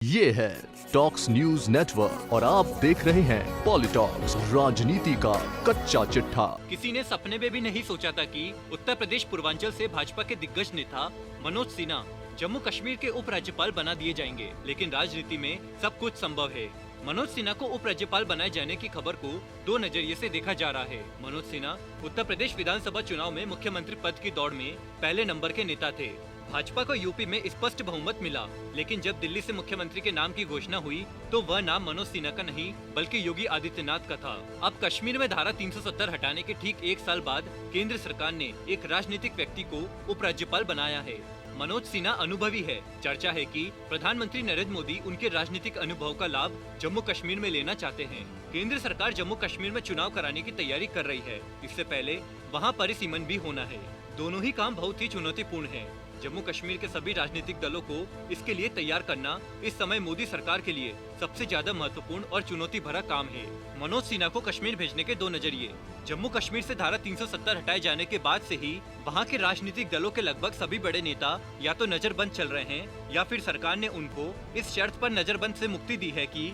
ये है talks news network और आप देख रहे हैं पॉलिटॉक्स, राजनीति का कच्चा चिट्ठा। किसी ने सपने में भी नहीं सोचा था कि उत्तर प्रदेश पूर्वांचल से भाजपा के दिग्गज नेता मनोज सिन्हा जम्मू कश्मीर के उपराज्यपाल बना दिए जाएंगे, लेकिन राजनीति में सब कुछ संभव है। मनोज सिन्हा को उपराज्यपाल बनाए जाने की खबर को दो नजरिए से देखा जा रहा है। मनोज सिन्हा उत्तर प्रदेश विधानसभा चुनाव में मुख्यमंत्री पद की दौड़ में पहले नंबर के नेता थे। भाजपा को यूपी में स्पष्ट बहुमत मिला, लेकिन जब दिल्ली से मुख्यमंत्री के नाम की घोषणा हुई तो वह नाम मनोज सिन्हा का नहीं बल्कि योगी आदित्यनाथ का था। अब कश्मीर में धारा 370 हटाने के ठीक एक साल बाद केंद्र सरकार ने एक राजनीतिक व्यक्ति को उपराज्यपाल बनाया है। मनोज सिन्हा अनुभवी है। चर्चा है कि प्रधानमंत्री नरेंद्र मोदी उनके राजनीतिक अनुभव का लाभ जम्मू कश्मीर में लेना चाहते हैं। केंद्र सरकार जम्मू कश्मीर में चुनाव कराने की तैयारी कर रही है। इससे पहले वहां परिसीमन भी होना है। दोनों ही काम बहुत ही चुनौतीपूर्ण है। जम्मू कश्मीर के सभी राजनीतिक दलों को इसके लिए तैयार करना इस समय मोदी सरकार के लिए सबसे ज्यादा महत्वपूर्ण और चुनौती भरा काम है। मनोज सिन्हा को कश्मीर भेजने के दो नजरिए। जम्मू कश्मीर से धारा 370 हटाए जाने के बाद से ही वहां के राजनीतिक दलों के लगभग सभी बड़े नेता या तो नजरबंद चल रहे हैं या फिर सरकार ने उनको इस शर्त पर नजरबंद से मुक्ति दी है कि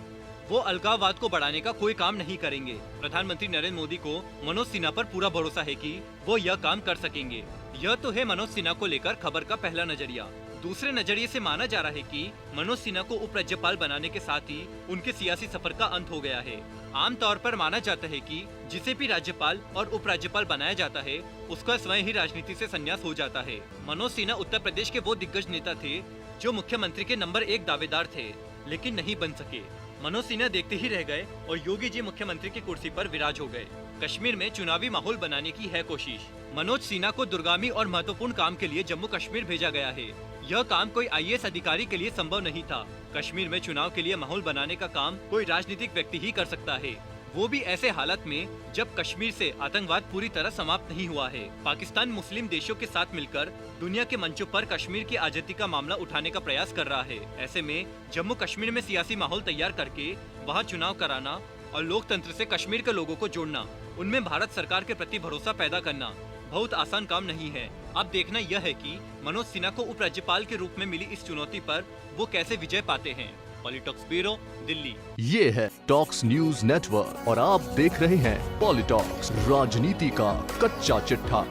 वो अलगाववाद को बढ़ाने का कोई काम नहीं करेंगे। प्रधानमंत्री नरेंद्र मोदी को मनोज सिन्हा पर पूरा भरोसा है कि वो यह काम कर सकेंगे। यह तो है मनोज सिन्हा को लेकर खबर का पहला नजरिया। दूसरे नजरिए से माना जा रहा है कि मनोज सिन्हा को उपराज्यपाल बनाने के साथ ही उनके सियासी सफर का अंत हो गया है। आमतौर पर माना जाता है कि जिसे भी राज्यपाल और उपराज्यपाल बनाया जाता है उसका स्वयं ही राजनीति से संन्यास हो जाता है। मनोज सिन्हा उत्तर प्रदेश के वो दिग्गज नेता थे जो मुख्यमंत्री के नंबर 1 दावेदार थे, लेकिन नहीं बन सके। मनोज सिन्हा देखते ही रह गए और योगी जी मुख्यमंत्री की कुर्सी पर विराज हो गए। कश्मीर में चुनावी माहौल बनाने की है कोशिश। मनोज सिन्हा को दूरगामी और महत्वपूर्ण काम के लिए जम्मू कश्मीर भेजा गया है। यह काम कोई आईएएस अधिकारी के लिए संभव नहीं था। कश्मीर में चुनाव के लिए माहौल बनाने का काम कोई राजनीतिक व्यक्ति ही कर सकता है, वो भी ऐसे हालत में जब कश्मीर से आतंकवाद पूरी तरह समाप्त नहीं हुआ है। पाकिस्तान मुस्लिम देशों के साथ मिलकर दुनिया के मंचों पर कश्मीर की आजादी का मामला उठाने का प्रयास कर रहा है। ऐसे में जम्मू कश्मीर में सियासी माहौल तैयार करके वहां चुनाव कराना और लोकतंत्र से कश्मीर के लोगों को जोड़ना, उनमें भारत सरकार के प्रति भरोसा पैदा करना बहुत आसान काम नहीं है। अब देखना यह है कि मनोज सिन्हा को उपराज्यपाल के रूप में मिली इस चुनौती पर वो कैसे विजय पाते हैं। पॉलिटॉक्स ब्यूरो, दिल्ली। ये है टॉक्स न्यूज नेटवर्क और आप देख रहे हैं पॉलिटॉक्स, राजनीति का कच्चा चिट्ठा।